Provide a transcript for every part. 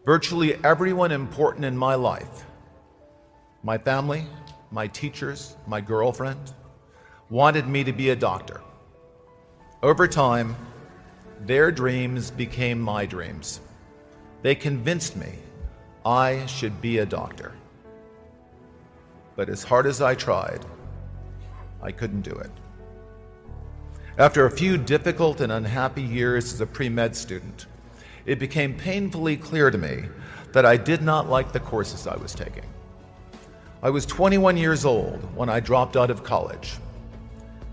Virtually everyone important in my life, my family, my teachers, my girlfriend, wanted me to be a doctor. Over time, their dreams became my dreams. They convinced me I should be a doctor. But as hard as I tried, I couldn't do it. After a few difficult and unhappy years as a pre-med student, it became painfully clear to me that I did not like the courses I was taking. I was 21 years old when I dropped out of college,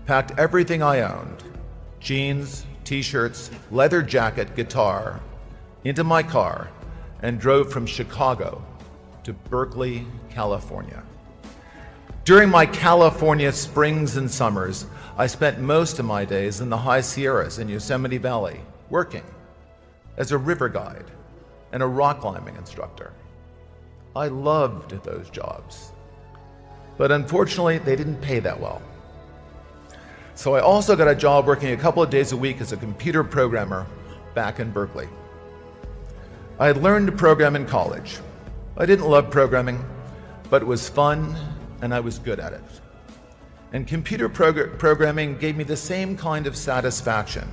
packed everything I owned, jeans, t-shirts, leather jacket, guitar, into my car, and drove from Chicago to Berkeley, California. During my California springs and summers, I spent most of my days in the high Sierras in Yosemite Valley, working as a river guide and a rock climbing instructor. I loved those jobs, but unfortunately, they didn't pay that well. So I also got a job working a couple of days a week as a computer programmer back in Berkeley. I had learned to program in college. I didn't love programming, but it was fun and I was good at it. And computer programming gave me the same kind of satisfaction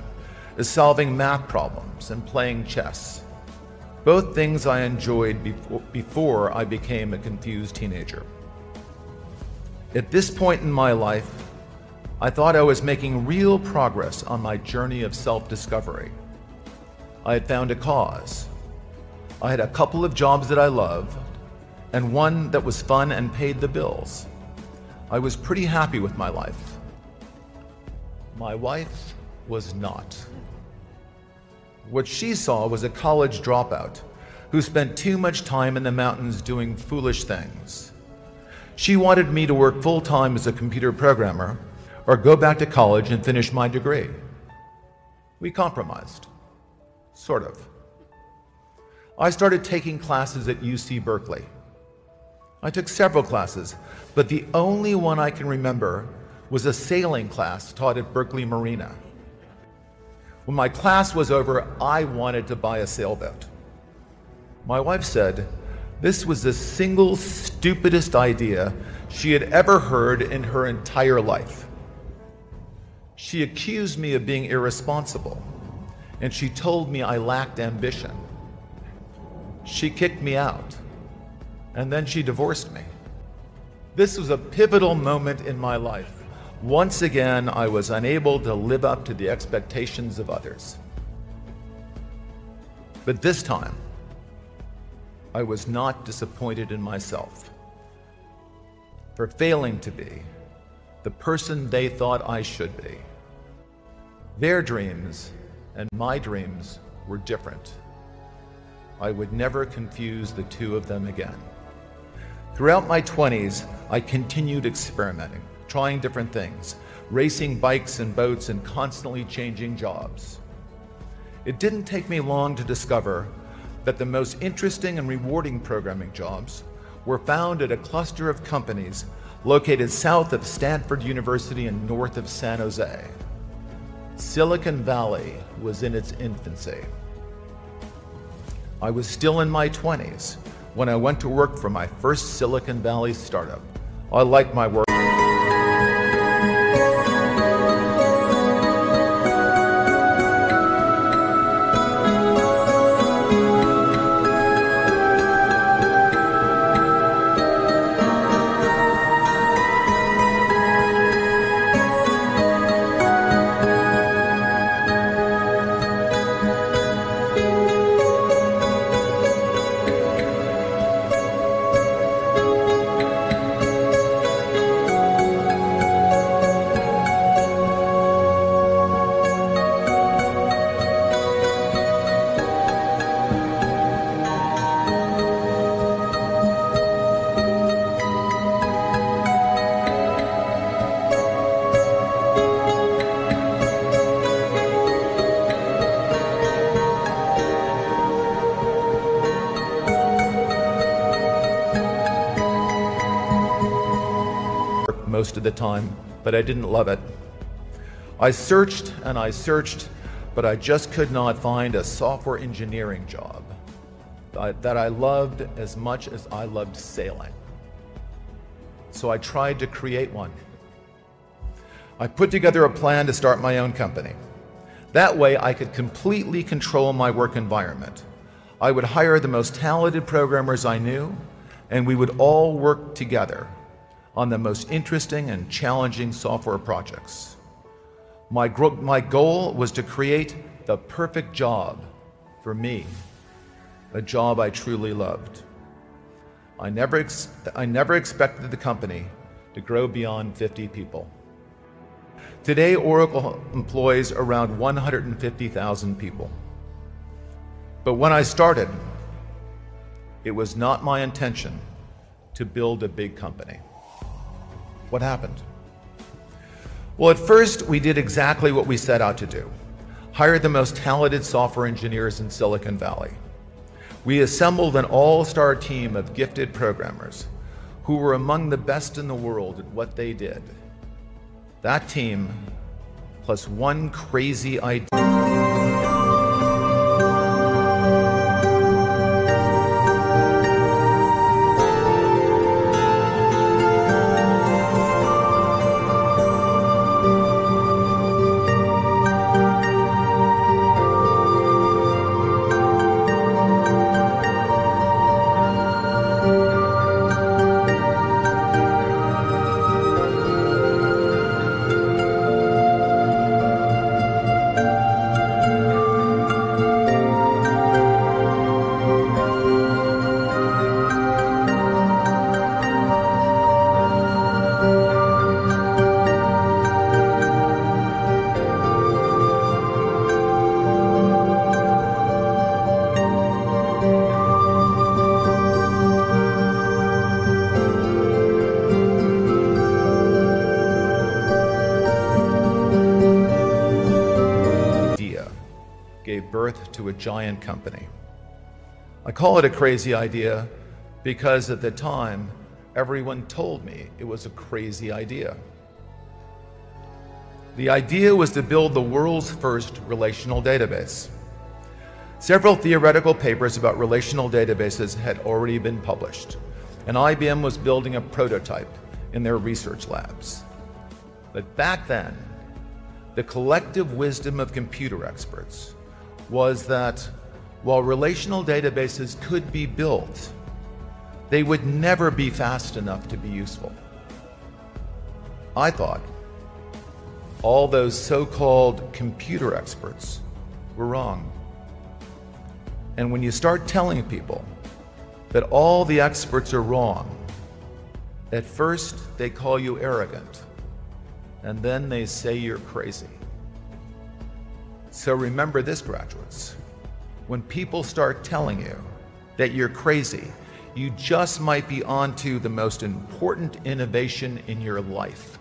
as solving math problems and playing chess, both things I enjoyed before I became a confused teenager. At this point in my life, I thought I was making real progress on my journey of self-discovery. I had found a cause. I had a couple of jobs that I loved, and one that was fun and paid the bills. I was pretty happy with my life. My wife was not. What she saw was a college dropout who spent too much time in the mountains doing foolish things. She wanted me to work full-time as a computer programmer or go back to college and finish my degree. We compromised, sort of. I started taking classes at UC Berkeley. I took several classes, but the only one I can remember was a sailing class taught at Berkeley Marina. When my class was over, I wanted to buy a sailboat. My wife said this was the single stupidest idea she had ever heard in her entire life. She accused me of being irresponsible, and she told me I lacked ambition. She kicked me out, and then she divorced me. This was a pivotal moment in my life. Once again, I was unable to live up to the expectations of others. But this time, I was not disappointed in myself for failing to be the person they thought I should be. Their dreams and my dreams were different. I would never confuse the two of them again. Throughout my 20s, I continued experimenting, trying different things, racing bikes and boats and constantly changing jobs. It didn't take me long to discover that the most interesting and rewarding programming jobs were found at a cluster of companies located south of Stanford University and north of San Jose. Silicon Valley was in its infancy. I was still in my 20s when I went to work for my first Silicon Valley startup. I liked my work. Most of the time, but I didn't love it. I searched and I searched, but I just could not find a software engineering job. that I loved as much as I loved sailing. So I tried to create one. I put together a plan to start my own company. That way I could completely control my work environment. I would hire the most talented programmers I knew, and we would all work together on the most interesting and challenging software projects. My goal was to create the perfect job for me, a job I truly loved. I never expected the company to grow beyond 50 people. Today, Oracle employs around 150,000 people. But when I started, it was not my intention to build a big company. What happened? Well, at first, we did exactly what we set out to do: hire the most talented software engineers in Silicon Valley. We assembled an all-star team of gifted programmers who were among the best in the world at what they did. That team, plus one crazy idea. Gave birth to a giant company. I call it a crazy idea because at the time, everyone told me it was a crazy idea. The idea was to build the world's first relational database. Several theoretical papers about relational databases had already been published, and IBM was building a prototype in their research labs. But back then, the collective wisdom of computer experts was that while relational databases could be built, they would never be fast enough to be useful. I thought all those so-called computer experts were wrong. And when you start telling people that all the experts are wrong, at first they call you arrogant, and then they say you're crazy. So remember this, graduates. When people start telling you that you're crazy, you just might be onto the most important innovation in your life.